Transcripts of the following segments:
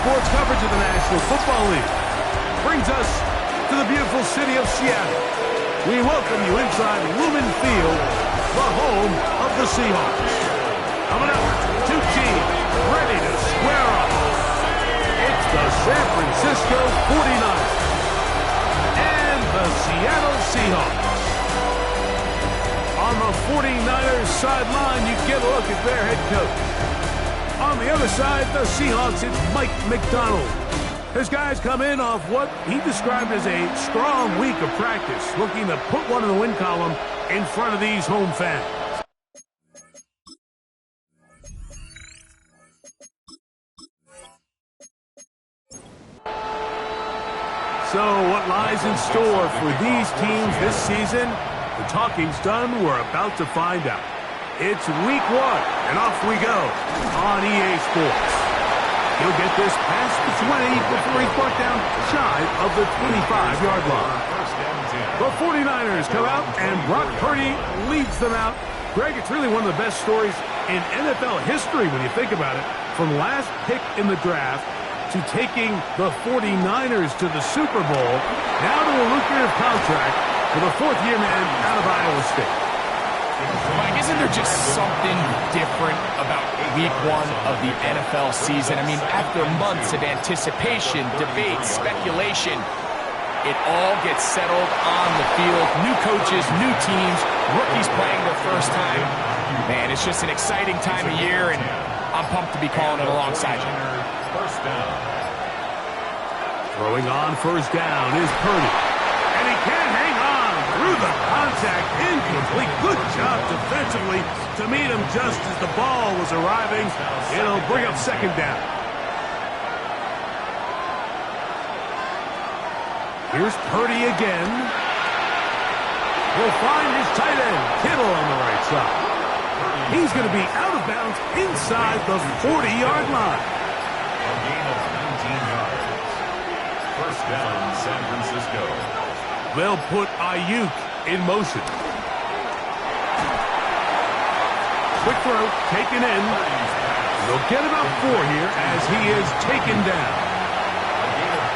sports coverage of the National Football League brings us to the beautiful city of Seattle. We welcome you inside Lumen Field, the home of the Seahawks. Coming up, two teams ready to square off. It's the San Francisco 49ers and the Seattle Seahawks. On the 49ers sideline, you get a look at their head coach. On the other side, the Seahawks, it's Mike McDonald. His guys come in off what he described as a strong week of practice, looking to put one in the win column in front of these home fans. So what lies in store for these teams this season? The talking's done. We're about to find out. It's week 1, and off we go on EA Sports. He'll get this past the 20 before he's brought down shy of the 25-yard line. The 49ers come out, and Brock Purdy leads them out. Greg, it's really one of the best stories in NFL history when you think about it. From last pick in the draft to taking the 49ers to the Super Bowl, now to a lucrative contract with a fourth-year man out of Iowa State. Mike, isn't there just something different about week 1 of the NFL season? I mean, after months of anticipation, debate, speculation, it all gets settled on the field. New coaches, new teams, rookies playing their first time. Man, it's just an exciting time of year, and I'm pumped to be calling it alongside you. First down. Throwing on first down is Purdy. And he can't hang on through the contact. Incomplete. Good job defensively to meet him just as the ball was arriving. It'll bring up second down. Here's Purdy again. He'll find his tight end, Kittle, on the right side. He's going to be out of bounds inside the 40-yard line. A gain of 19 yards. First down, San Francisco. They'll put Ayuk in motion. Quick throw, taken in. They'll get about 4 here as he is taken down.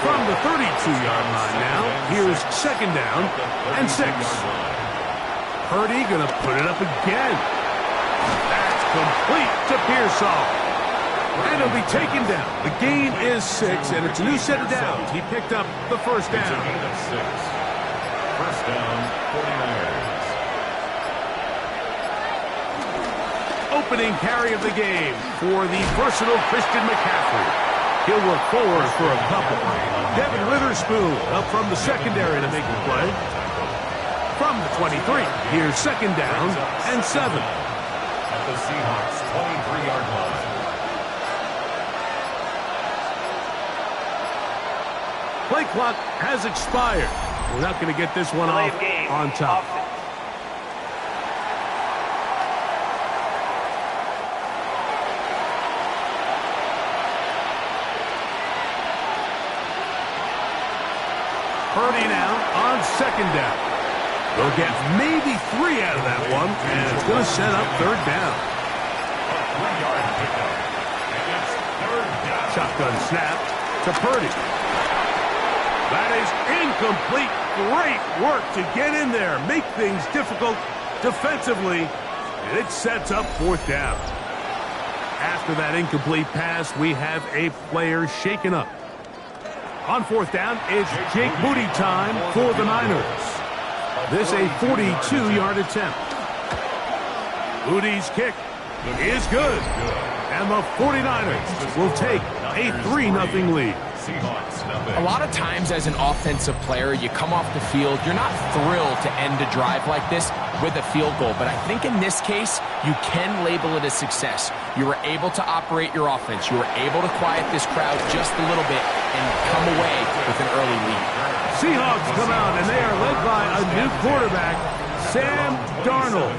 From the 32-yard line now, here's second down and 6. Purdy going to put it up again. That's complete to Pearsall. And he'll be taken down. The gain is 6, and it's a new set of downs. He picked up the first down. It's a gain of 6. First down, 49ers. Opening carry of the game for the versatile Christian McCaffrey. He'll work forward for a couple. Devin Witherspoon up from the secondary to make the play. From the 23, here's second down and 7. At the Seahawks 23-yard line. Play clock has expired. We're not going to get this one off on top. Purdy now on second down. They'll get maybe 3 out of that one, and it's going to set up third down. A 3-yard pickup. And it's third down. Shotgun snap to Purdy. That is incomplete. Great work to get in there, make things difficult defensively, and it sets up fourth down. After that incomplete pass, we have a player shaken up. On fourth down, it's Jake Moody time for the Niners. This a 42-yard attempt. Moody's kick is good, and the 49ers will take a 3-0 lead. A lot of times as an offensive player, you come off the field, you're not thrilled to end a drive like this with a field goal. But I think in this case, you can label it a success. You were able to operate your offense. You were able to quiet this crowd just a little bit and come away with an early lead. Seahawks come out, and they are led by a new quarterback, Sam Darnold.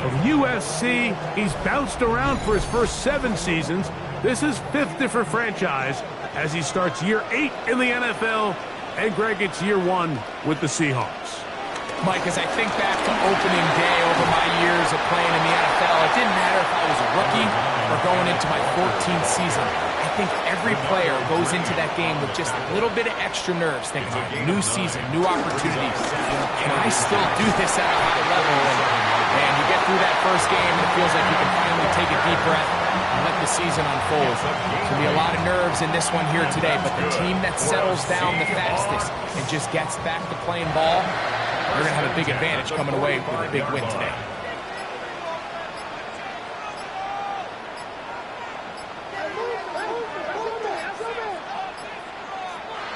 From USC, he's bounced around for his first 7 seasons. This is 5th different franchise as he starts year 8 in the NFL. And Greg, it's year 1 with the Seahawks. Mike, as I think back to opening day over my years of playing in the NFL, it didn't matter if I was a rookie or going into my 14th season. I think every player goes into that game with just a little bit of extra nerves, thinking, all right, new season, new opportunities. Can I still do this at a high level? And you get through that first game, and it feels like you can finally take a deep breath and let the season unfold. There's going to be a lot of nerves in this one here today, but the team that settles down the fastest and just gets back to playing ball, they're going to have a big advantage coming away with a big win today.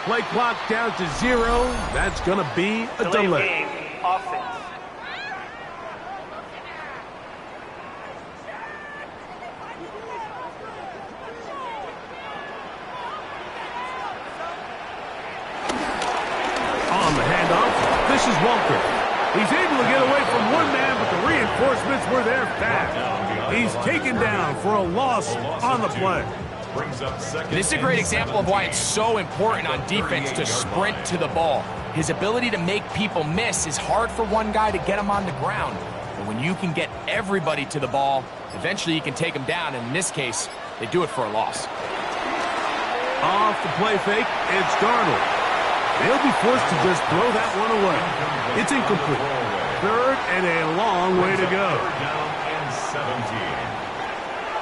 Play clock down to 0. That's going to be a delay. Offense. On the handoff, this is Walker. He's able to get away from one man, but the reinforcements were there fast. He's taken down for a loss on the play. This is a great example of why it's so important on defense to sprint to the ball. His ability to make people miss is hard for one guy to get him on the ground. But when you can get everybody to the ball, eventually you can take them down. And in this case, they do it for a loss. Off the play fake, it's Darnold. They'll be forced to just throw that one away. It's incomplete. Third and a long way to go.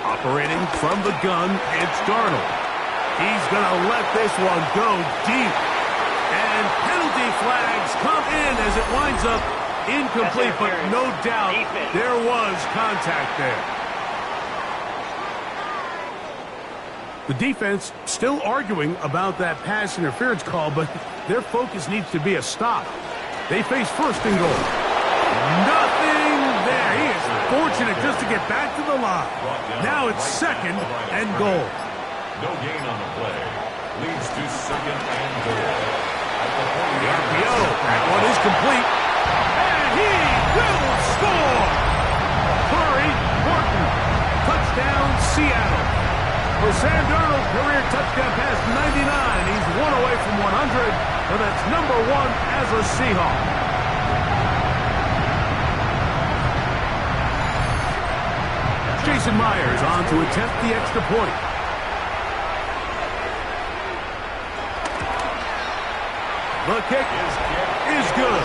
Operating from the gun, it's Darnold. He's going to let this one go deep. And penalty flags come in as it winds up incomplete, but no doubt there was contact there. The defense still arguing about that pass interference call, but their focus needs to be a stop. They face first and goal. Nothing there. He is fortunate just to get back to the line. Now it's second and goal. No gain on the play. Leads to second and goal. The RPO. That one is complete. And he will score. Curry, Morton. Touchdown, Seattle. For Sam Darnold, career touchdown pass 99. He's one away from 100, but that's number 1 as a Seahawk. Jason Myers on to attempt the extra point. The kick is good.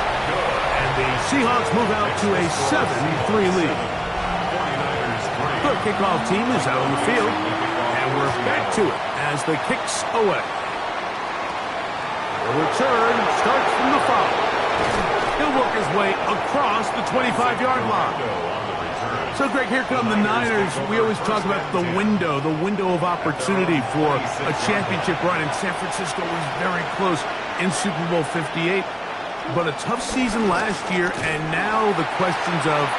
And the Seahawks move out to a 7-3 lead. The kickoff team is out on the field. And we're back to it as the kick's away. The return starts from the 5. He'll work his way across the 25-yard line. So, Greg, here come the Niners. We always talk about the window of opportunity for a championship run. And San Francisco was very close in Super Bowl 58. But a tough season last year, and now the questions of,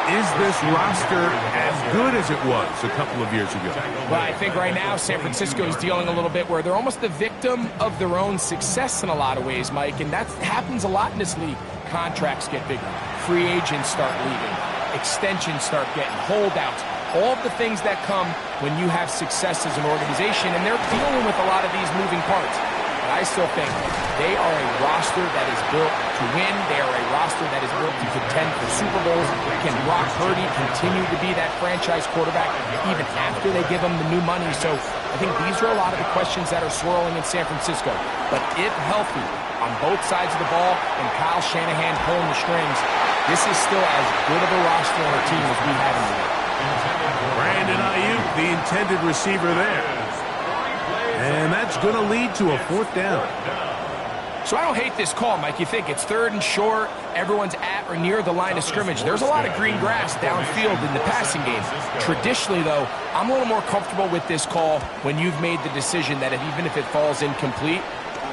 is this roster as good as it was a couple of years ago? Well, I think right now San Francisco is dealing a little bit where they're almost the victim of their own success in a lot of ways, Mike, and that happens a lot in this league. Contracts get bigger. Free agents start leaving. Extensions start getting holdouts. All of the things that come when you have success as an organization, and they're dealing with a lot of these moving parts. But I still think they are a roster that is built to win. They are a roster that is built to contend for Super Bowls. Can Brock Purdy continue to be that franchise quarterback even after they give him the new money? So I think these are a lot of the questions that are swirling in San Francisco. But if healthy on both sides of the ball and Kyle Shanahan pulling the strings, this is still as good of a roster on a team as we have in the league. Brandon Ayuk, the intended receiver there. And that's going to lead to a 4th down. So I don't hate this call, Mike. You think it's 3rd and short, everyone's at or near the line of scrimmage. There's a lot of green grass downfield in the passing game. Traditionally, though, I'm a little more comfortable with this call when you've made the decision that even if it falls incomplete,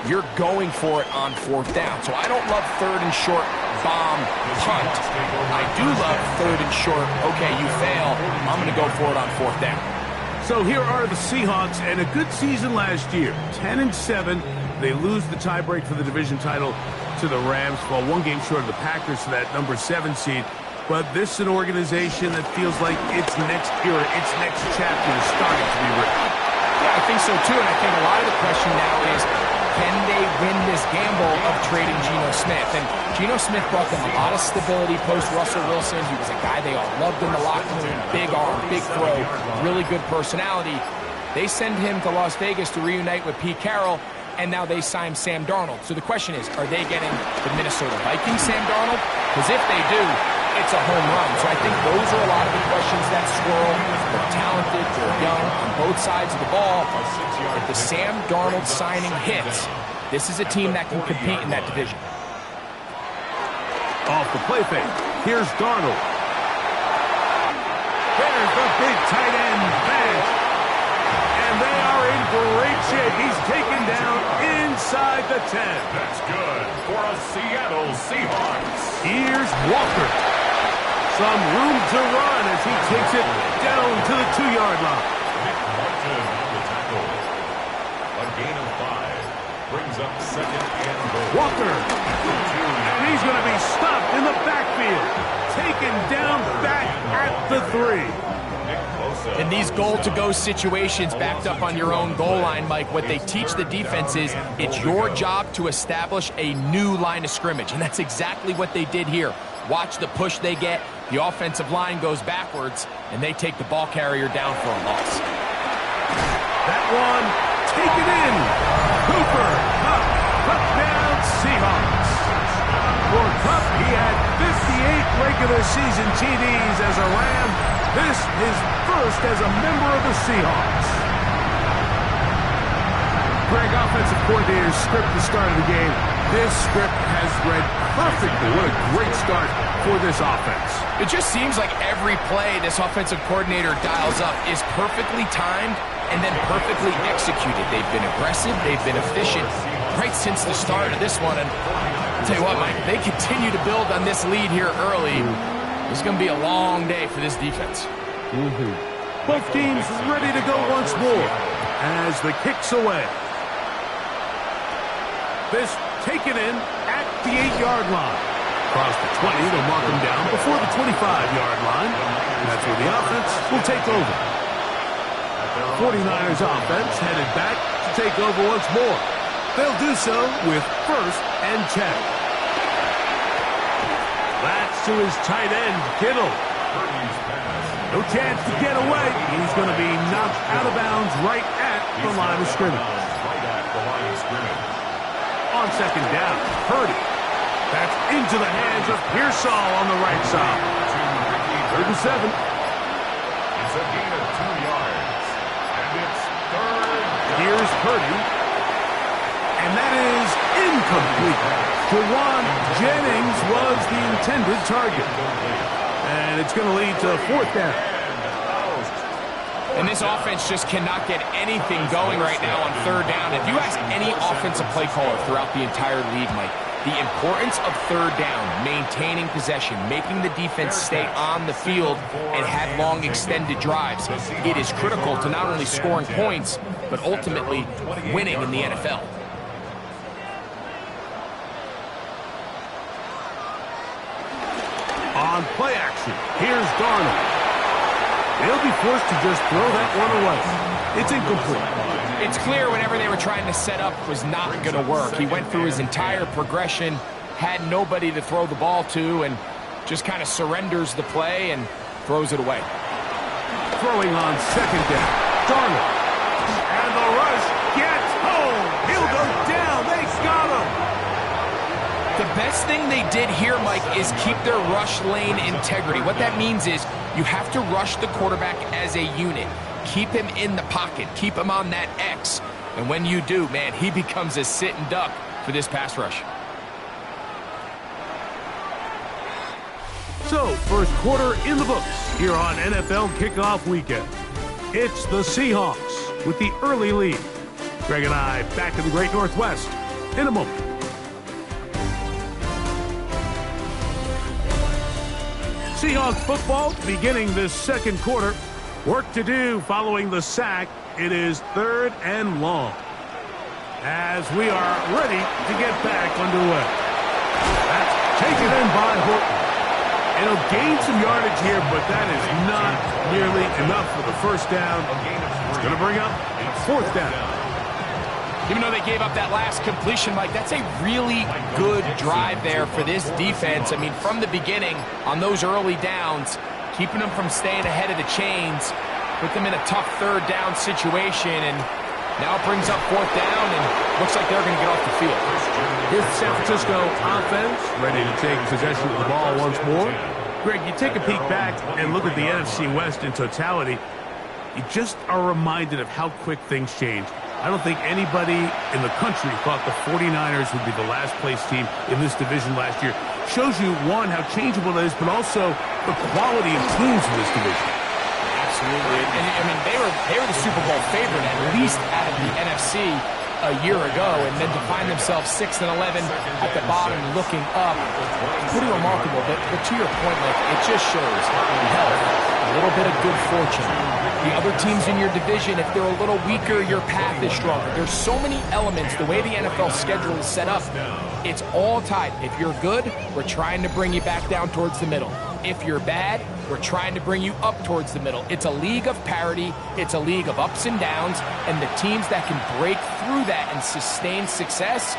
you're going for it on 4th down. So I don't love 3rd and short bomb punt. I do love 3rd and short, okay, you fail, I'm going to go for it on 4th down. So here are the Seahawks, and a good season last year. 10-7. They lose the tiebreak for the division title to the Rams, fall 1 game short of the Packers for that number 7 seed. But this is an organization that feels like its next era, its next chapter is starting to be written. Yeah, I think so too, and I think a lot of the question now is, can they win this gamble of trading Geno Smith? And Geno Smith brought them a lot of stability post-Russell Wilson. He was a guy they all loved in the locker room. Big arm, big throw, really good personality. They send him to Las Vegas to reunite with Pete Carroll, and now they sign Sam Darnold. So the question is, are they getting the Minnesota Vikings Sam Darnold? Because if they do, it's a home run. So I think those are a lot of the questions that swirl. They're talented, they're young on both sides of the ball. If the Sam Darnold signing hits, this is a team that can compete in that division. Off the play fake. Here's Darnold. There's the big tight end pass. And they are in great shape. He's taken down inside the 10. That's good for a Seattle Seahawks. Here's Walker. Some room to run as he takes it down to the 2-yard line. Martin on the tackle. A gain of 5. Brings up second and goal. Walker. And he's going to be stopped in the backfield. Taken down back at the 3. In these goal-to-go situations backed up on your own goal line, Mike, what they teach the defense is it's your job to establish a new line of scrimmage, and that's exactly what they did here. Watch the push they get. The offensive line goes backwards, and they take the ball carrier down for a loss. That one, taken in. Cooper, touchdown Seahawks. For Kupp, he had 58 regular season TDs as a Ram. This is first as a member of the Seahawks. Greg, offensive coordinator's script the start of the game. This script has read perfectly. What a great start for this offense. It just seems like every play this offensive coordinator dials up is perfectly timed and then perfectly executed. They've been aggressive. They've been efficient right since the start of this one. And I'll tell you what, Mike, they continue to build on this lead here early. It's going to be a long day for this defense. Both teams ready to go once more as the kick's away. This taken in at the 8-yard line. Across the 20, they'll mark him down before the 25-yard line. And that's where the offense will take over. 49ers offense headed back to take over once more. They'll do so with 1st and 10. That's to his tight end, Kittle. No chance to get away. He's going to be knocked out of bounds right at the line of scrimmage. On 2nd down, Purdy. That's into the hands of Pearsall on the right side. 3rd and 7. It's a gain of 2 yards. And it's 3rd. Here's Purdy. And that is incomplete. Jawan Jennings was the intended target. And it's going to lead to 4th down. And this offense just cannot get anything going right now on 3rd down. If you ask any offensive play caller throughout the entire league, Mike, the importance of 3rd down, maintaining possession, making the defense stay on the field and have long extended drives, it is critical to not only scoring points, but ultimately winning in the NFL. On play action, here's Darnold. They'll be forced to just throw that one away. It's incomplete. It's clear whatever they were trying to set up was not going to work. He went through his entire progression, had nobody to throw the ball to, and just kind of surrenders the play and throws it away. Throwing on 2nd down, Darnold. And the rush gets home. He'll go down. They got him. The best thing they did here, Mike, is keep their rush lane integrity. What that means is you have to rush the quarterback as a unit. Keep him in the pocket. Keep him on that X. And when you do, man, he becomes a sitting duck for this pass rush. So, first quarter in the books here on NFL Kickoff Weekend. It's the Seahawks with the early lead. Greg and I back in the Great Northwest in a moment. Seahawks football beginning this 2nd quarter. Work to do following the sack. It is 3rd and long. As we are ready to get back underway. That's taken in by Horton. It'll gain some yardage here, but that is not nearly enough for the 1st down. It's going to bring up 4th down. Even though they gave up that last completion, Mike, that's a really good drive there for this defense. I mean, from the beginning, on those early downs, keeping them from staying ahead of the chains. put them in a tough third down situation, and now it brings up fourth down, and looks like they're going to get off the field. Here's the San Francisco offense, ready to take possession of the ball once more. Greg, you take a peek back and look at the NFC West in totality. You just are reminded of how quick things change. I don't think anybody in the country thought the 49ers would be the last-place team in this division last year. Shows you, one, how changeable it is, but also the quality of teams in this division. Absolutely. And, I mean, they were the Super Bowl favorite, at least out of the NFC a year ago, and then to find themselves 6-11 at the bottom looking up, pretty remarkable. But to your point, like, it just shows health, a little bit of good fortune. The other teams in your division, if they're a little weaker, your path is stronger. There's so many elements. The way the NFL schedule is set up, it's all tied. If you're good, we're trying to bring you back down towards the middle. If you're bad, we're trying to bring you up towards the middle. It's a league of parity. It's a league of ups and downs. And the teams that can break through that and sustain success,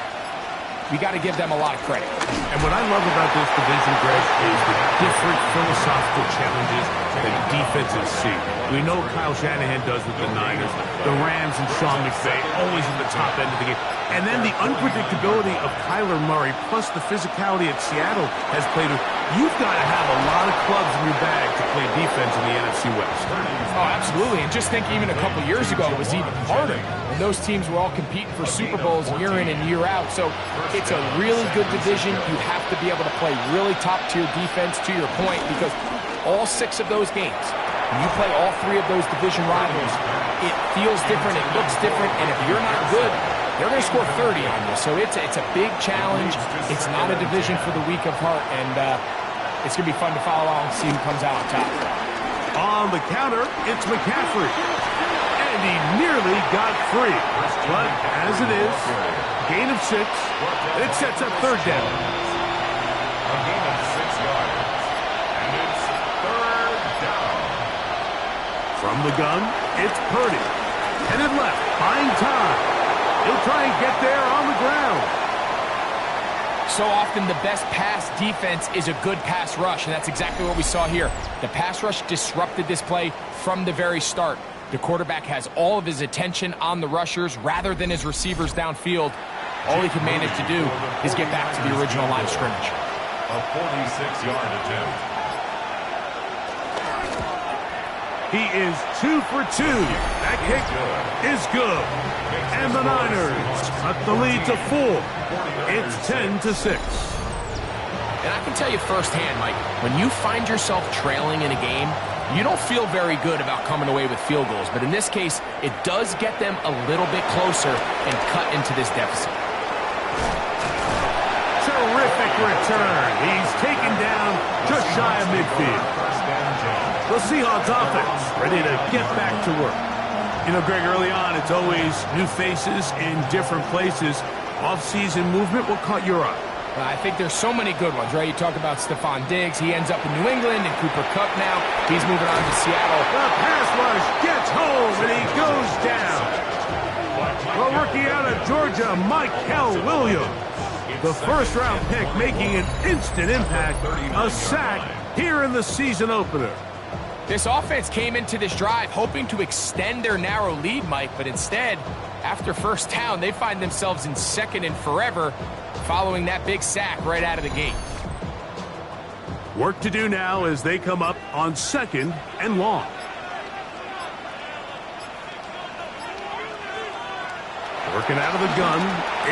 we got to give them a lot of credit. And what I love about this division, Greg, is the different philosophical challenges that defenses see. We know Kyle Shanahan does with the Niners. The Rams and Sean McVay always at the top end of the game. And then the unpredictability of Kyler Murray plus the physicality at Seattle has played. You've got to have a lot of clubs in your bag to play defense in the NFC West. Oh, absolutely. And just think even a couple years ago, it was even harder. And those teams were all competing for Super Bowls year in and year out. So it's a really good division. You have to be able to play really top-tier defense, to your point, because all 6 of those games, when you play all 3 of those division rivals, it feels different, it looks different, and if you're not good, they're going to score 30 on you. So it's a big challenge. It's not a division for the weak of heart, and it's going to be fun to follow along and see who comes out on top. On the counter, it's McCaffrey. And he nearly got free. But as it is, gain of 6, it sets up third down. A gain of 6 yards. And it's third down. From the gun, it's Purdy. Headed left, buying time. He'll try and get there on the ground. So often the best pass defense is a good pass rush, and that's exactly what we saw here. The pass rush disrupted this play from the very start. The quarterback has all of his attention on the rushers rather than his receivers downfield. All he can manage to do is get back to the original line of scrimmage. A 46-yard attempt. He is 2 for 2. That kick is good. And the Niners cut the lead to 4. It's 10-6. And I can tell you firsthand, Mike, when you find yourself trailing in a game, you don't feel very good about coming away with field goals. But in this case, it does get them a little bit closer and cut into this deficit. Terrific return. He's taken down just shy of midfield. The Seahawks offense ready to get back to work. You know, Greg, early on, it's always new faces in different places. Off-season movement, what caught your eye? I think there's so many good ones, right? You talk about Stephon Diggs. He ends up in New England, and Cooper Kupp now. He's moving on to Seattle. The pass rush gets home, and he goes down. The rookie out of Georgia, Michael Williams. The first-round pick making an instant impact. A sack here in the season opener. This offense came into this drive hoping to extend their narrow lead, Mike, but instead, after first down, they find themselves in second and forever following that big sack right out of the gate. Work to do now as they come up on second and long. Working out of the gun,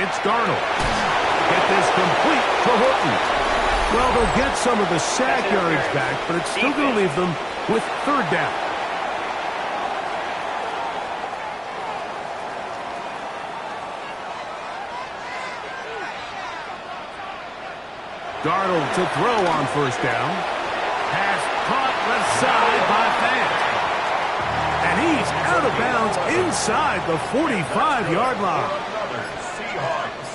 it's Darnold. Get this complete to Horton. Well, they'll get some of the sack yards back, but it's still going to leave them with third down. Darnold to throw on first down. Pass caught left side by Fant. And he's out of bounds inside the 45-yard line. Seahawks.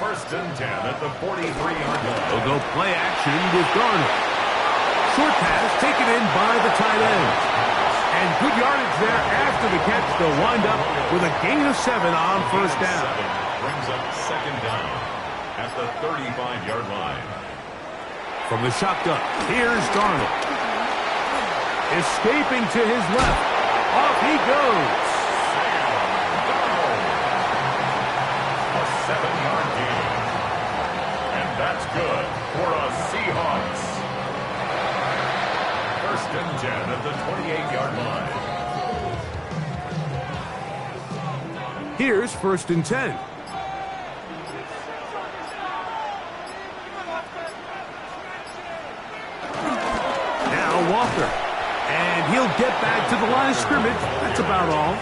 First and 10 at the 43-yard line. They'll go play action with Darnold. Short pass taken in by the tight end. And good yardage there after the catch. They'll wind up with a gain of 7 on first down. Brings up second down at the 35-yard line. From the shotgun, here's Darnold. Escaping to his left. Off he goes. A 7-yard gain. And that's good for a Seahawks. First and 10 at the 28-yard line. Here's first and 10. Walker, and he'll get back to the line of scrimmage. That's about all.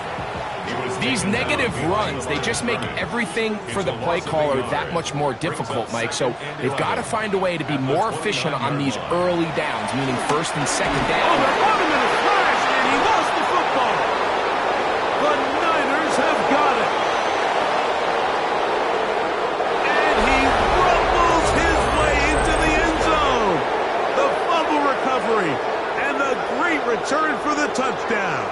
These negative runs, they just make everything for the play caller that much more difficult, Mike. So they've got to find a way to be more efficient on these early downs, meaning first and second down. Oh, they're on him in a flash, and he lost the football. The Niners have got it. And he rumbles his way into the end zone. The fumble recovery. And the great return for the touchdown.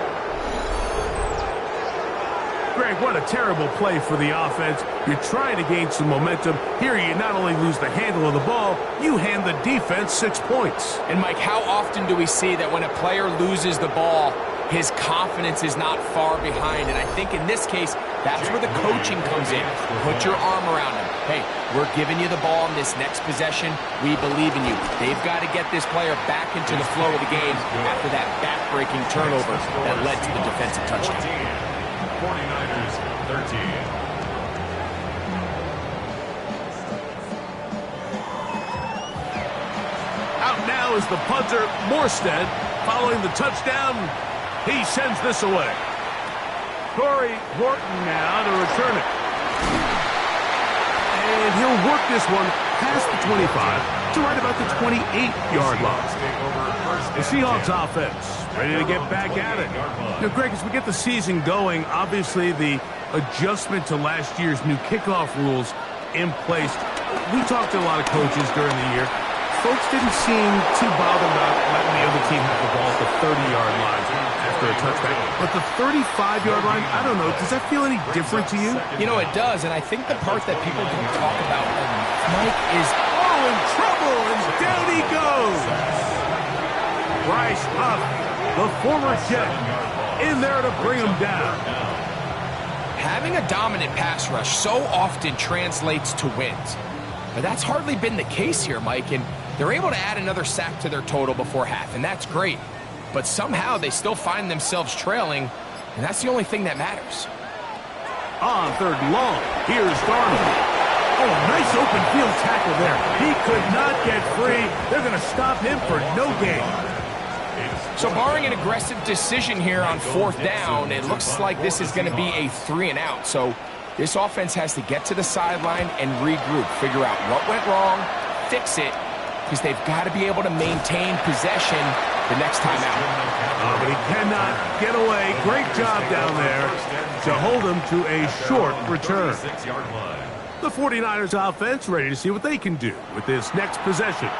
Greg, what a terrible play for the offense. You're trying to gain some momentum. Here you not only lose the handle of the ball, you hand the defense 6 points. And Mike, how often do we see that when a player loses the ball, his confidence is not far behind? And I think in this case, that's where the coaching comes in. Put your arm around him. Hey, we're giving you the ball in this next possession. We believe in you. They've got to get this player back into the flow of the game after that back-breaking turnover that led to the defensive touchdown. 49ers 13. Out now is the punter, Morstead. Following the touchdown, he sends this away. Corey Horton now to return it. And he'll work this one past the 25 to right about the 28-yard line. The Seahawks offense ready to get back at it. Now, Greg, as we get the season going, obviously the adjustment to last year's new kickoff rules in place. We talked to a lot of coaches during the year. Folks didn't seem too bothered about letting the other team have the ball at the 30-yard line after a touchback. But the 35-yard line, I don't know, does that feel any different to you? You know, it does, and I think the part that people didn't talk about, Mike, is in trouble, and down he goes. Bryce Huff, the former Jet, in there to bring him down. having a dominant pass rush so often translates to wins. But that's hardly been the case here, Mike, and they're able to add another sack to their total before half, and that's great. But somehow they still find themselves trailing, and that's the only thing that matters. On third and long, here's Darnold. Oh, nice open field tackle there. He could not get free. They're going to stop him for no gain. So barring an aggressive decision here on fourth down, it looks like this is going to be a 3-and-out. So this offense has to get to the sideline and regroup, figure out what went wrong, fix it, because they've got to be able to maintain possession the next time out. But he cannot get away. Great job down there to hold him to a short return. The 49ers offense ready to see what they can do with this next possession.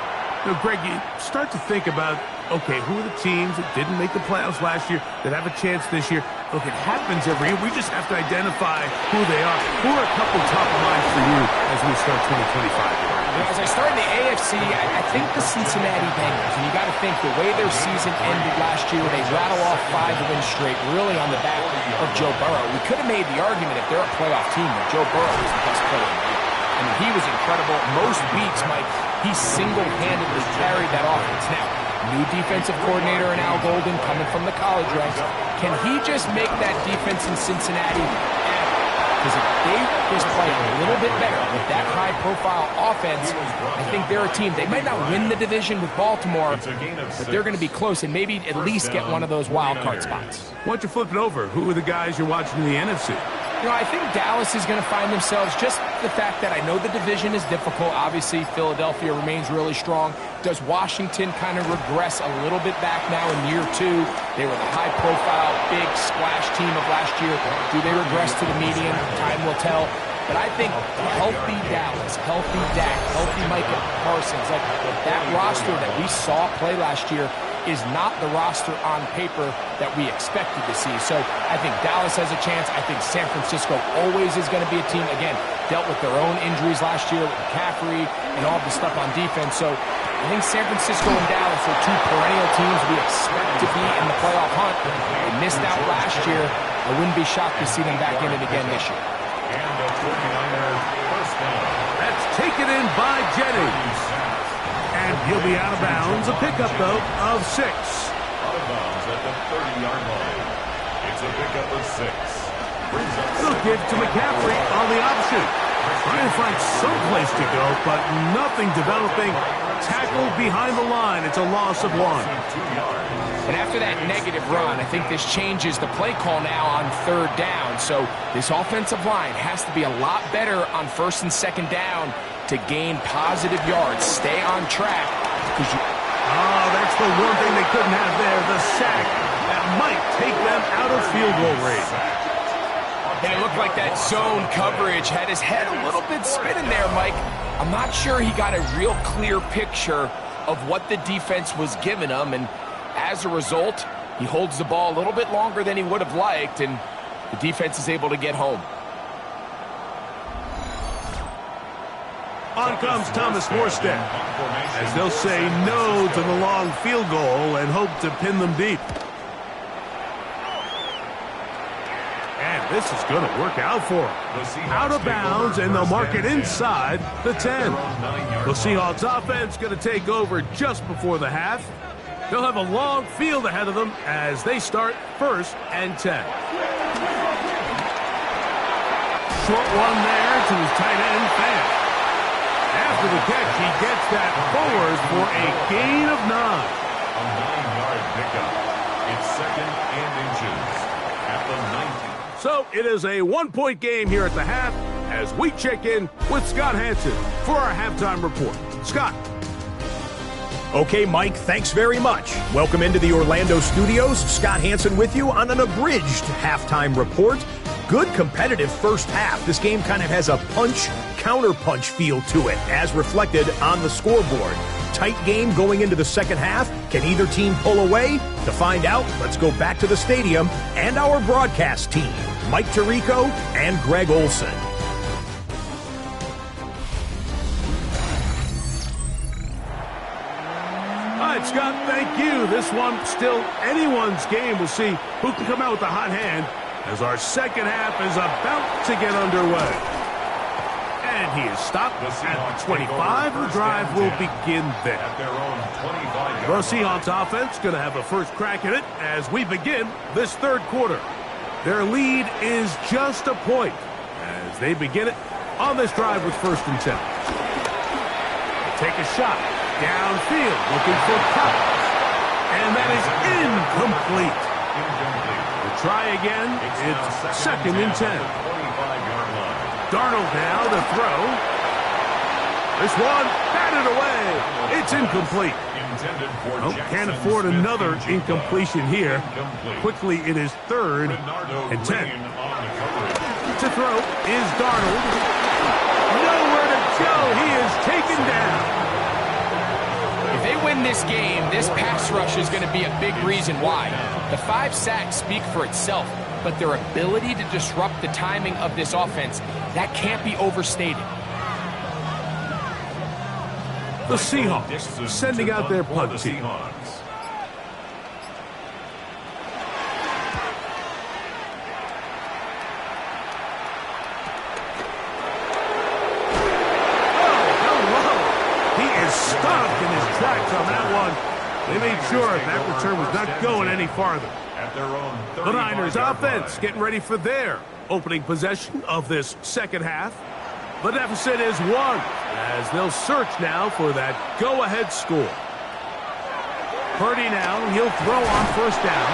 Now, Greg, you start to think about, okay, who are the teams that didn't make the playoffs last year that have a chance this year? Look, it happens every year. We just have to identify who they are. Who are a couple top of mind for you as we start 2025? As I start in the AFC, I think the Cincinnati Bengals, and you got to think the way their season ended last year, they rattle off 5 wins straight, really on the back of Joe Burrow. We could have made the argument if they're a playoff team that Joe Burrow was the best player in the league. I mean, he was incredible. Most weeks, Mike, he single-handedly carried that offense. Now, new defensive coordinator in Al Golden coming from the college ranks. Can he just make that defense in Cincinnati average? Because if they just play a little bit better with that high-profile offense, I think they're a team. They might not win the division with Baltimore, but they're going to be close and maybe at least get one of those wild card spots. Why don't you flip it over? Who are the guys you're watching in the NFC? You know, I think Dallas is going to find themselves, just the fact that I know the division is difficult. Obviously, Philadelphia remains really strong. Does Washington kind of regress a little bit back now in year 2? They were the high-profile, big splash team of last year. Do they regress to the median? Time will tell. But I think healthy Dallas, healthy Dak, healthy Micah Parsons, like that roster that we saw play last year is not the roster on paper that we expected to see. So I think Dallas has a chance. I think San Francisco always is going to be a team, again, dealt with their own injuries last year with McCaffrey and all the stuff on defense. So I think San Francisco and Dallas are two perennial teams we expect to be in the playoff hunt. They missed out last year. I wouldn't be shocked to see them back in it again this year. And the 49ers first down. That's taken in by Jennings. And he'll be out of bounds. A pickup, though, of 6. Out of bounds at the 30-yard line. It's a pickup of 6. Brings up They'll give to McCaffrey on the option. Trying to find some place to go, but nothing developing. Tackled behind the line. It's a loss of 1. 2 yards. And after that negative run, I think this changes the play call now on 3rd down. So this offensive line has to be a lot better on 1st and 2nd down to gain positive yards. Stay on track. Oh, that's the one thing they couldn't have there, the sack. That might take them out of field goal range. And it looked like that zone coverage had his head a little bit spinning there, Mike. I'm not sure he got a real clear picture of what the defense was giving him, and as a result, he holds the ball a little bit longer than he would have liked, and the defense is able to get home. On comes Thomas Morstead, as they'll say no to the long field goal and hope to pin them deep. And this is going to work out for them. Out of bounds, and they'll mark it inside the 10. The Seahawks offense going to take over just before the half. They'll have a long field ahead of them as they start 1st and 10. Short one there to his tight end, Fan. After the catch, he gets that forward for a gain of 9. A 9-yard pickup. It's 2nd and inches at the 19. So it is a 1-point game here at the half as we check in with Scott Hansen for our halftime report. Scott. Okay, Mike, thanks very much. Welcome into the Orlando studios. Scott Hansen with you on an abridged halftime report. Good competitive first half. This game kind of has a punch-counter-punch feel to it, as reflected on the scoreboard. Tight game going into the second half. Can either team pull away? To find out, let's go back to the stadium and our broadcast team, Mike Tirico and Greg Olson. All right, Scott, thank you. This one still anyone's game. We'll see who can come out with the hot hand as our second half is about to get underway. And he is stopped at the 25. The drive will begin there. At their own 25-yard The Seahawks offense going to have a first crack at it as we begin this 3rd quarter. Their lead is just a point as they begin it on this drive with 1st and 10. They take a shot downfield looking for Cox. And that is incomplete. We'll try again. It's 2nd and 10. 25-yard line. Darnold now to throw. This one batted away. It's incomplete. Intended for Oh, can't Jackson afford Smith another Jr. incompletion here. Incomplete. Quickly, it is 3rd Bernardo and 10. Green on the coverage. To throw is Darnold. Nowhere to go. He is taken down. If they win this game, this pass rush is going to be a big reason why. The 5 sacks speak for itself, but their ability to disrupt the timing of this offense, that can't be overstated. The Seahawks sending out their punt team. Stopped in his tracks on that one. They made sure that return was not going any farther. At their own The Niners offense getting ready for their opening possession of this second half. The deficit is 1 as they'll search now for that go-ahead score. Purdy now, he'll throw on 1st down.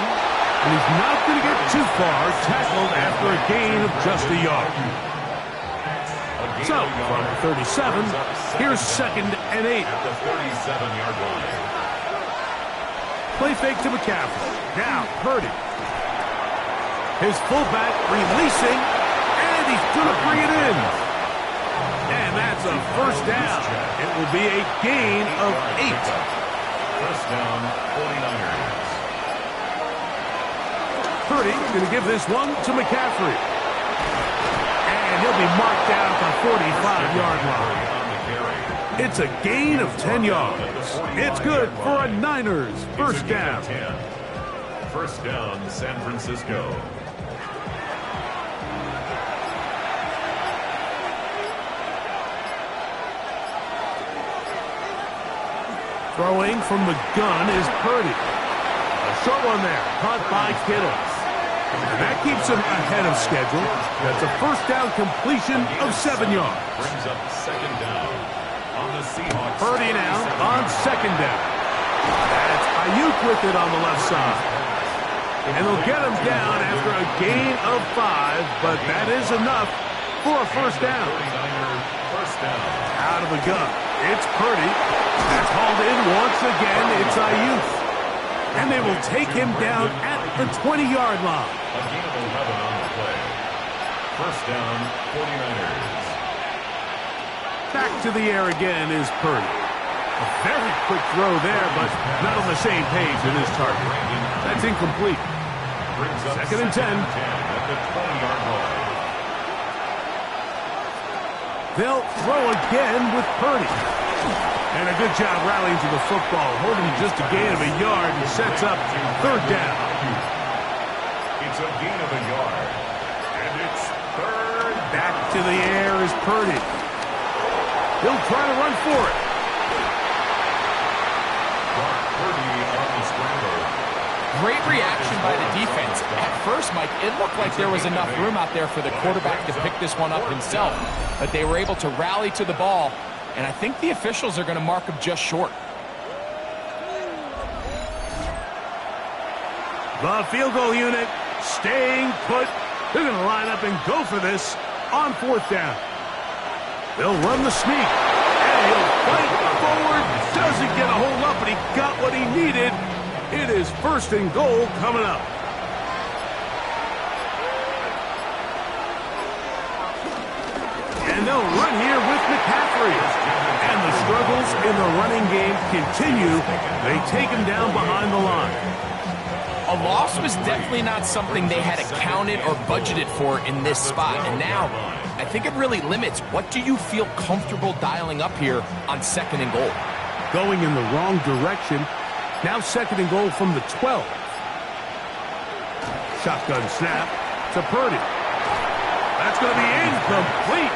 And he's not going to get too far, tackled after a gain of just a yard. So, from 37, here's 2nd and 8. At the 37-yard line. Play fake to McCaffrey. Now, Purdy. His fullback releasing, and he's going to bring it in. And that's a 1st down. It will be a gain of 8. 1st down, 49ers. Purdy going to give this one to McCaffrey. And he'll be marked down at the 45-yard line. It's a gain of 10 yards. It's good for a Niners first down. First down, San Francisco. Throwing from the gun is Purdy. A short one there, caught by Kittle. And that keeps him ahead of schedule. That's a first down completion of 7 yards. Brings up second down on the Seahawks. Purdy now on second down. That's Ayuk with it on the left side. And they'll get him down after a gain of 5, but that is enough for a first down. First down. Out of the gun. It's Purdy. That's hauled in once again. It's Ayuk. And they will take him down at the 20-yard line. A gain of 11 on the play. First down, 49ers. Back to the air again is Purdy. A very quick throw there, but not on the same page with his target. That's incomplete. Brings up Second and 10. At the 20-yard line. They'll throw again with Purdy. And a good job rallying to the football, holding just a gain of a yard and sets up third down. It's a gain of a yard. And it's third. Back to the air is Purdy. He'll try to run for it. Purdy on the scramble. Great reaction by the defense. At first, Mike, it looked like there was enough room out there for the quarterback to pick this one up himself. But they were able to rally to the ball. And I think the officials are going to mark him just short. The field goal unit staying put. They're going to line up and go for this on fourth down. They'll run the sneak. And he'll fight forward. Doesn't get a hold up, but he got what he needed. It is first and goal coming up. And they'll run here with McCaffrey. And the struggles in the running game continue. They take him down behind the line. A loss was definitely not something they had accounted or budgeted for in this spot. And now, I think it really limits what do you feel comfortable dialing up here on second and goal. Going in the wrong direction. Now second and goal from the 12. Shotgun snap to Purdy. That's going to be incomplete.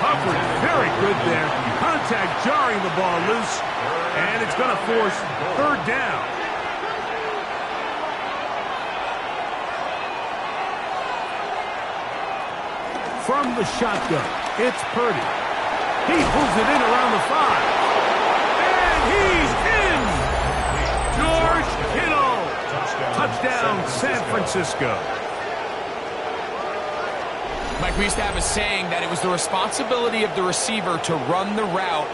Coverage very good there. Contact jarring the ball loose. And it's going to force third down. From the shotgun, it's Purdy. He pulls it in around the 5. And he's in! George Kittle! Touchdown, San Francisco. Mike, we used to have a saying that it was the responsibility of the receiver to run the route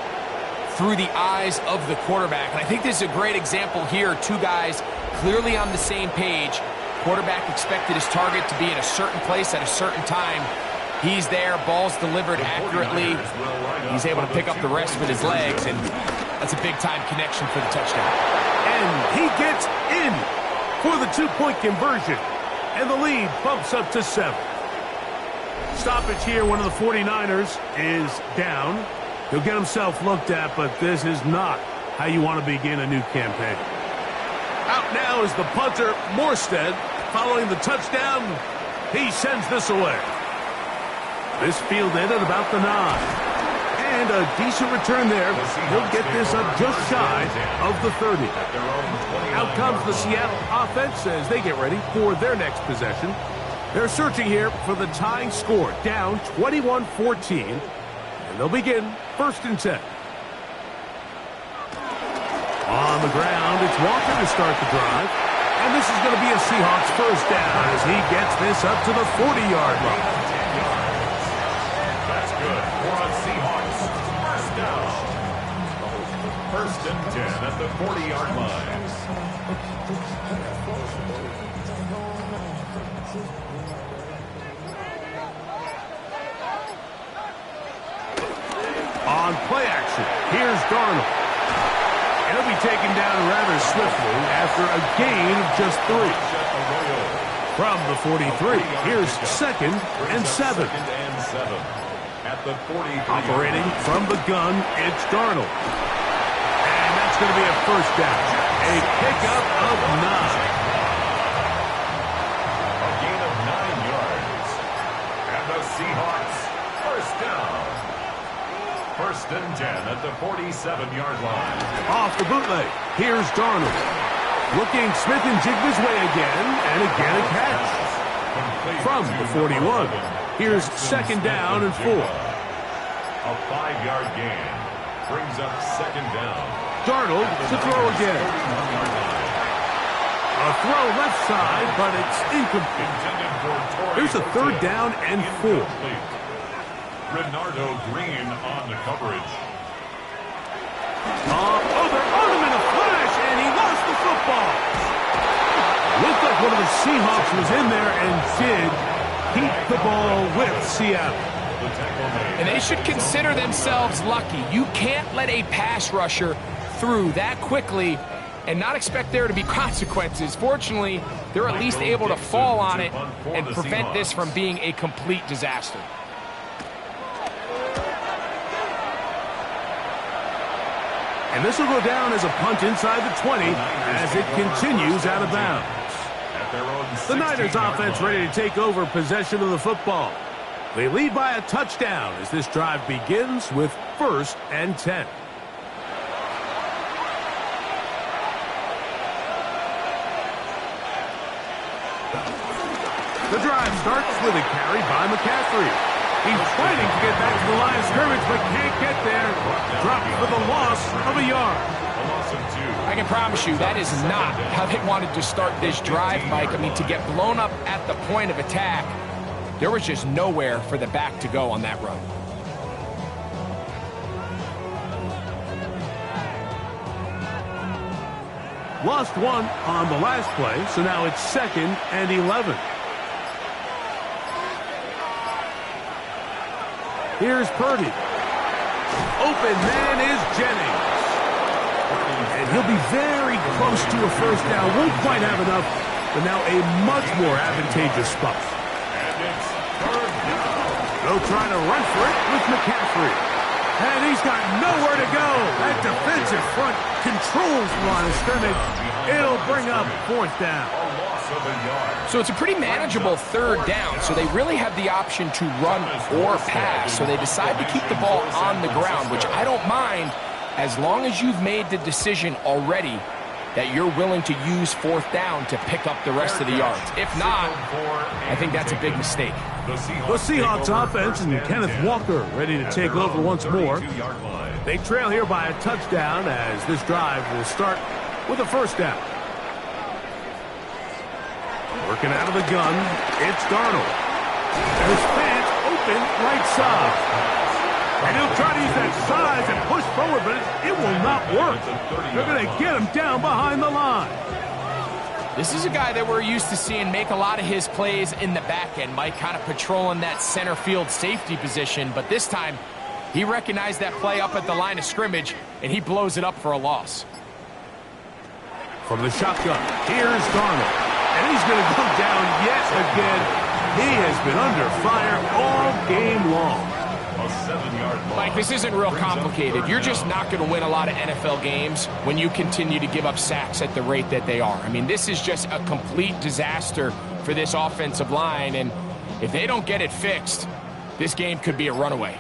through the eyes of the quarterback. And I think this is a great example here. Two guys clearly on the same page. Quarterback expected his target to be in a certain place at a certain time. He's there, ball's delivered accurately. He's able to pick up the rest with his legs, and that's a big-time connection for the touchdown. And he gets in for the two-point conversion. And the lead bumps up to 7. Stoppage here, one of the 49ers is down. He'll get himself looked at, but this is not how you want to begin a new campaign. Out now is the punter, Morstead. Following the touchdown, he sends this away. This fielded at about the 9. And a decent return there. He'll get this up just shy of the 30. Out comes the Seattle offense as they get ready for their next possession. They're searching here for the tying score, down 21-14. And they'll begin first and 10. On the ground, it's Walker to start the drive. And this is going to be a Seahawks first down as he gets this up to the 40-yard line. That's good for a Seahawks first down. First and 10 at the 40-yard line. On play action, here's Darnold. He'll be taken down rather swiftly after a gain of just 3. From the 43, here's second and 7. at the 43. Operating from the gun, it's Darnold. And that's going to be a first down. A pickup of 9. A gain of 9 yards. And the Seahawks, first down. First and 10 at the 47-yard line. Off the bootleg, here's Darnold. Looking Smith and Jigba's way again, and again a catch. From the 41, here's second down and 4. A 5-yard gain brings up second down. Darnold to throw again. A throw left side, but it's incomplete. Here's a third down and 4. Renardo Green on the coverage. They're on him in a flash, and he lost the football. Looked like one of the Seahawks was in there and did keep the ball with Seattle. And they should consider themselves lucky. You can't let a pass rusher through that quickly and not expect there to be consequences. Fortunately, they're at least able to fall on it and prevent this from being a complete disaster. And this will go down as a punt inside the 20 as it continues out of bounds. The Niners offense ready to take over possession of the football. They lead by a touchdown as this drive begins with first and 10. The drive starts with a carry by McCaffrey. He's fighting to get back to the line of scrimmage, but can't get there. Dropped for the loss of a yard. I can promise you that is not how they wanted to start this drive, Mike. I mean, to get blown up at the point of attack, there was just nowhere for the back to go on that run. Lost one on the last play, so now it's second and 11. Here's Purdy. Open man is Jennings. And he'll be very close to a first down. Won't quite have enough, but now a much more advantageous spot. And it's third down. They'll try to run for it with McCaffrey. And he's got nowhere to go. That defensive front controls the line of scrimmage. It'll bring up fourth down. So it's a pretty manageable third down, so they really have the option to run or pass. So they decide to keep the ball on the ground, which I don't mind as long as you've made the decision already that you're willing to use fourth down to pick up the rest of the yards. If not, I think that's a big mistake. The Seahawks offense and Kenneth Walker ready to take over once more. They trail here by a touchdown as this drive will start with a first down. Working out of the gun, it's Darnold. There's fans open right side. And he'll try to use that size and push forward, but it will not work. They're going to get him down behind the line. This is a guy that we're used to seeing make a lot of his plays in the back end, Mike, kind of patrolling that center field safety position. But this time, he recognized that play up at the line of scrimmage, and he blows it up for a loss. From the shotgun, here's Darnold. And he's going to go down yet again. He has been under fire all game long. Mike, this isn't real complicated. You're just not going to win a lot of NFL games when you continue to give up sacks at the rate that they are. I mean, this is just a complete disaster for this offensive line, and if they don't get it fixed, this game could be a runaway.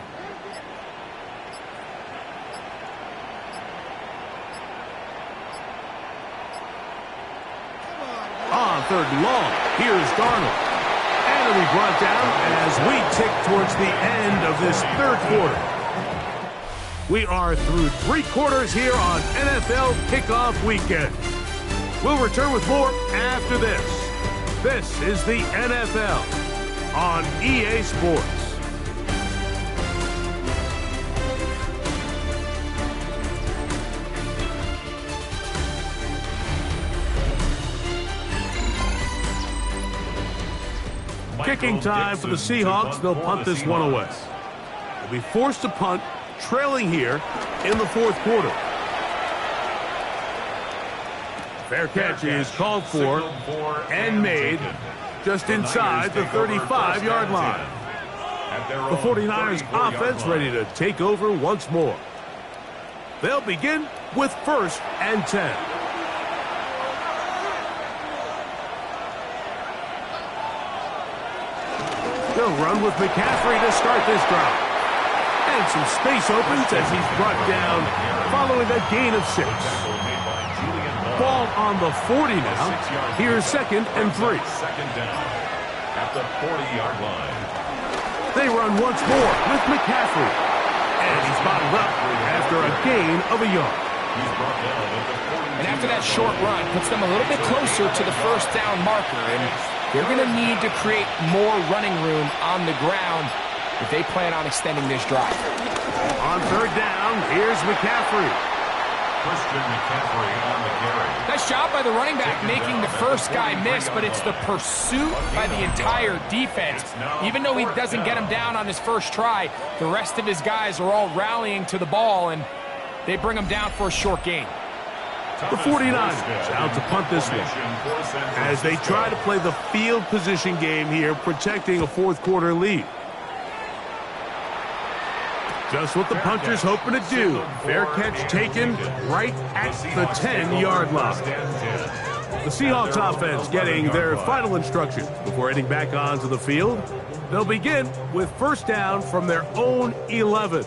On third and long, here's Darnold. And it'll be brought down as we tick towards the end of this third quarter. We are through 3 quarters here on NFL Kickoff Weekend. We'll return with more after this. This is the NFL on EA Sports. Kicking time for the Seahawks. They'll punt this one away. They'll be forced to punt, trailing here in the fourth quarter. Fair catch is called for and made just inside the 35-yard line. The 49ers offense ready to take over once more. They'll begin with 1st and 10. They'll run with McCaffrey to start this drive. And some space opens as he's brought down following a gain of 6. Ball on the 40 now. Here's 2nd and 3. Second down at the 40-yard line. They run once more with McCaffrey. And he's bottled up after a gain of a yard. He's brought down at the 42. And after that short run, puts them a little bit closer to the 1st down marker. And they're going to need to create more running room on the ground if they plan on extending this drive. On 3rd down, here's McCaffrey. Christian McCaffrey on the carry. Nice job by the running back making the first guy miss, but it's the pursuit by the entire defense. Even though he doesn't get him down on his first try, the rest of his guys are all rallying to the ball, and they bring him down for a short gain. The 49ers out to punt this one as they try to play the field position game here, protecting a 4th quarter lead. Just what the punter's hoping to do. Fair catch taken right at the 10-yard line. The Seahawks offense getting their final instructions before heading back onto the field. They'll begin with 1st down from their own 11.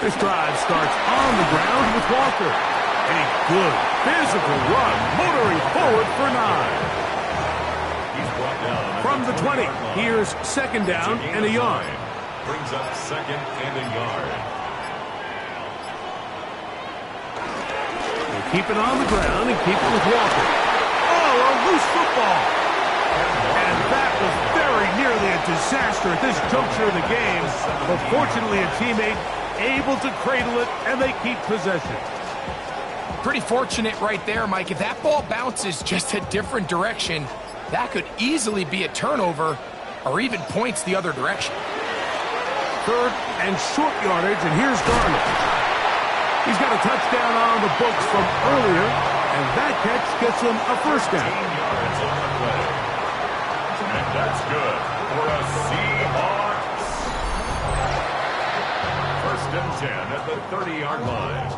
This drive starts on the ground with Walker. A good physical run, motoring forward for 9. From the 20, here's 2nd down and a yard. Brings up 2nd and a yard. They keep it on the ground and keep it with Walker. Oh, a loose football. And that was very nearly a disaster at this juncture of the game. But fortunately, a teammate able to cradle it, and they keep possession. Pretty fortunate right there, Mike. If that ball bounces just a different direction, that could easily be a turnover or even points the other direction. 3rd and short yardage, and here's Darnold. He's got a touchdown on the books from earlier, and that catch gets him a 1st down. 18 yards on the play. And that's good for a Seahawks. 1st and 10 at the 30-yard line.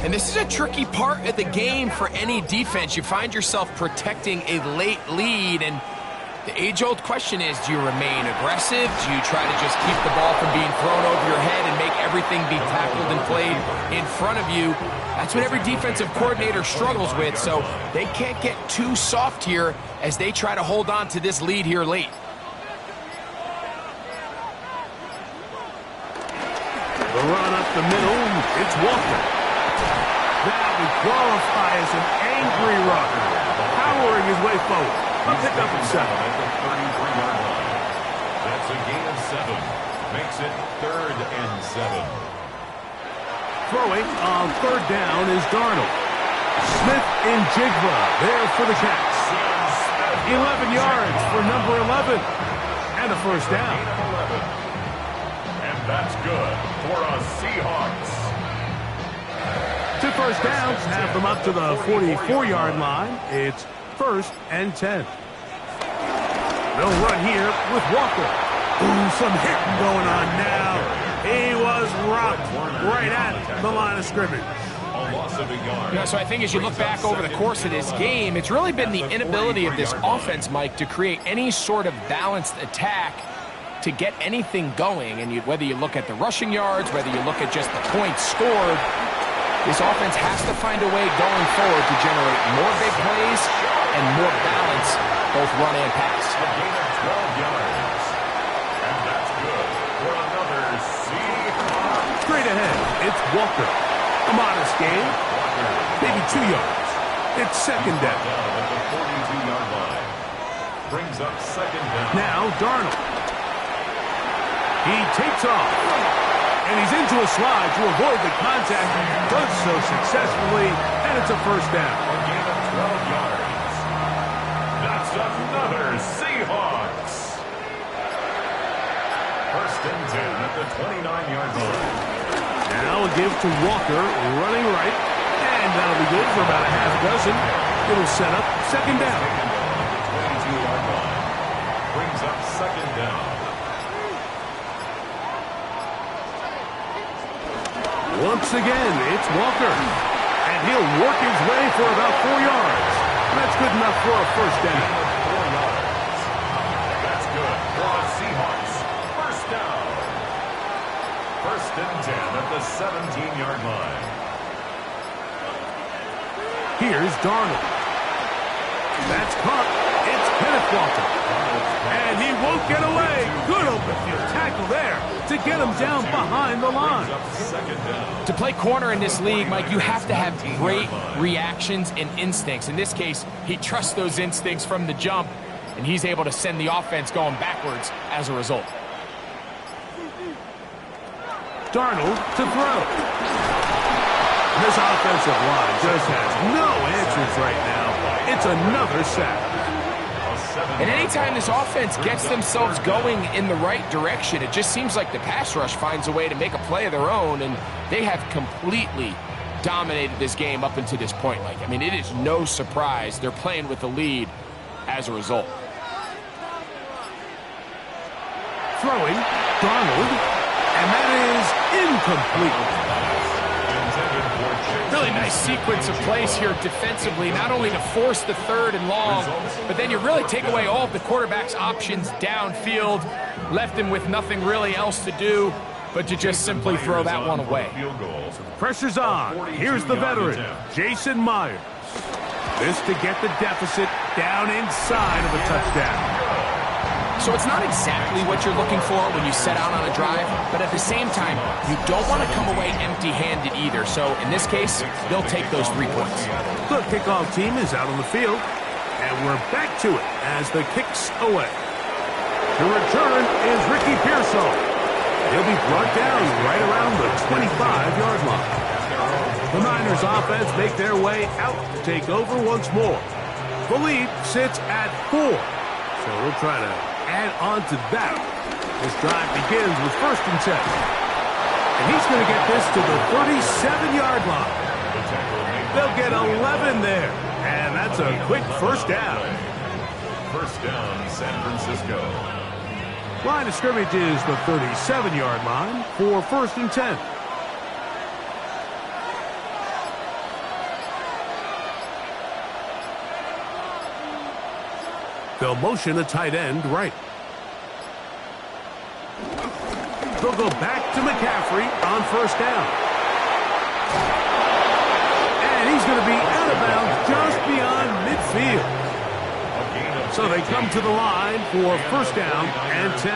And this is a tricky part of the game for any defense. You find yourself protecting a late lead, and the age-old question is, do you remain aggressive? Do you try to just keep the ball from being thrown over your head and make everything be tackled and played in front of you? That's what every defensive coordinator struggles with, so they can't get too soft here as they try to hold on to this lead here late. The run up the middle, it's Walker. That would qualify as an angry run, powering his way forward. A pickup of 7. At the 33-yard line. That's a gain of 7. Makes it 3rd and 7. Throwing on 3rd down is Darnold. Smith and Jigba there for the catch. 11 yards for number 11. And a 1st down. And that's good for a Seahawks. 2 1st downs have them up to the 44-yard line. It's 1st and 10. They'll run here with Walker. Ooh, some hitting going on now. He was rocked right at the line of scrimmage. So I think as you look back over the course of this game, it's really been the inability of this offense, Mike, to create any sort of balanced attack to get anything going. And whether you look at the rushing yards, whether you look at just the points scored, this offense has to find a way going forward to generate more big plays and more balance, both run and pass. A gain of 12 yards. And that's good for another Seahawks. Straight ahead, it's Walker. A modest gain, maybe 2 yards. It's 2nd down. At the 42-yard line. Brings up 2nd down. Now Darnold. He takes off. And he's into a slide to avoid the contact. Does so successfully, and it's a 1st down. A gain of 12 yards. That's another Seahawks. 1st and 10 at the 29-yard line. Now a give to Walker, running right. And that'll be good for about a half dozen. It'll set up second down. 22-yard line. Brings up second down. Once again, it's Walker. And he'll work his way for about 4 yards. That's good enough for a first down. 4 yards. That's good for the Seahawks. First down. First and 10 at the 17-yard line. Here's Darnold. That's caught. It's Kenneth Walker. And he won't get away. Good open field tackle there to get him down behind the line. To play corner in this league, Mike, you have to have great reactions and instincts. In this case, he trusts those instincts from the jump, and he's able to send the offense going backwards as a result. Darnold to throw. This offensive line just has no answers right now. It's another sack. And anytime this offense gets themselves going in the right direction, it just seems like the pass rush finds a way to make a play of their own, and they have completely dominated this game up until this point, Mike. I mean, it is no surprise they're playing with the lead as a result. Throwing, Darnold, and that is incomplete. Really nice sequence of plays here defensively, not only to force the third and long, but then you really take away all of the quarterback's options downfield, left him with nothing really else to do but to just simply throw that one away. Pressure's on. Here's the veteran, Jason Myers. This to get the deficit down inside of a touchdown. So it's not exactly what you're looking for when you set out on a drive, but at the same time, you don't want to come away empty-handed either. So in this case, they'll take those 3 points. The kickoff team is out on the field, and we're back to it as the kick's away. The return is Ricky Pearsall. He'll be brought down right around the 25-yard line. The Niners offense make their way out to take over once more. The lead sits at 4, so we'll try to add on to that. This drive begins with first and 10. And he's going to get this to the 37-yard line. They'll get 11 there. And that's a quick first down. First down, San Francisco. Line of scrimmage is the 37-yard line for first and 10. They'll motion a tight end right. They'll go back to McCaffrey on first down. And he's going to be out of bounds just beyond midfield. So they come to the line for first down and 10.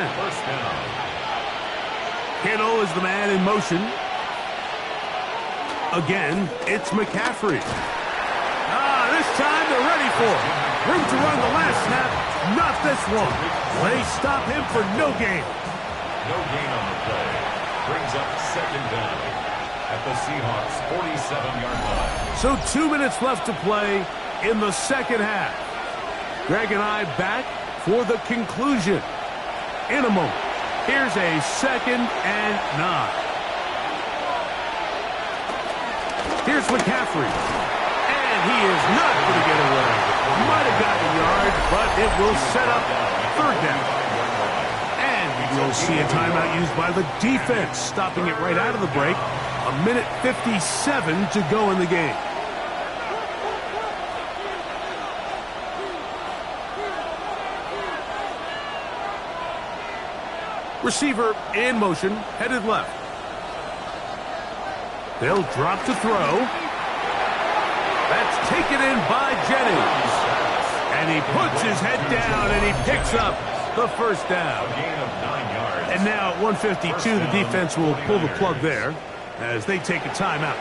Kittle is the man in motion. Again, it's McCaffrey. This time they're ready for it. Room to run the last snap. Not this one. They stop him for no gain. No gain on the play. Brings up second down at the Seahawks 47-yard line. So 2 minutes left to play in the second half. Greg and I back for the conclusion in a moment. Here's a second and 9. Here's McCaffrey. And he is not going to get away. Might have gotten a yard, but it will set up third down. And we'll see a timeout used by the defense, stopping it right out of the break. A minute 57 to go in the game. Receiver in motion, headed left. They'll drop to throw. That's taken in by Jennings. And he puts his head down and he picks up the first down. A gain of 9 yards. And now at 152, the defense will pull the plug there as they take a timeout.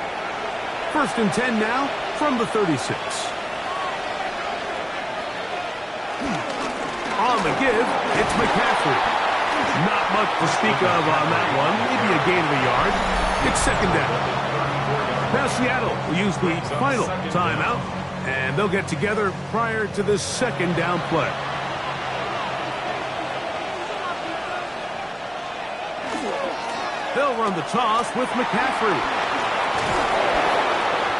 First and 10 now from the 36. On the give, it's McCaffrey. Not much to speak of on that one. Maybe a gain of a yard. It's second down. Now Seattle will use the final timeout, and they'll get together prior to this second down play. They'll run the toss with McCaffrey.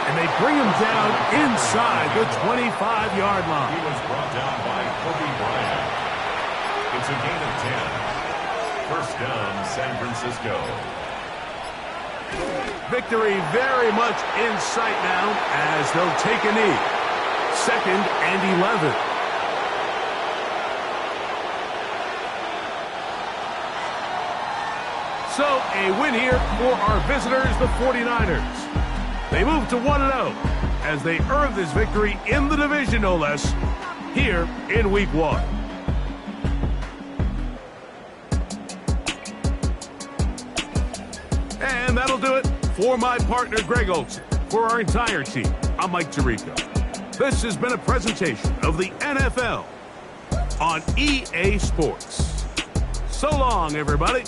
And they bring him down inside the 25-yard line. He was brought down by Kobe Bryant. It's a gain of 10. First down, San Francisco. Victory very much in sight now as they'll take a knee. 2nd and 11. So, a win here for our visitors, the 49ers. They move to 1-0 as they earn this victory in the division, no less, here in Week 1. And that'll do it for my partner, Greg Olson. For our entire team, I'm Mike Tirico. This has been a presentation of the NFL on EA Sports. So long, everybody.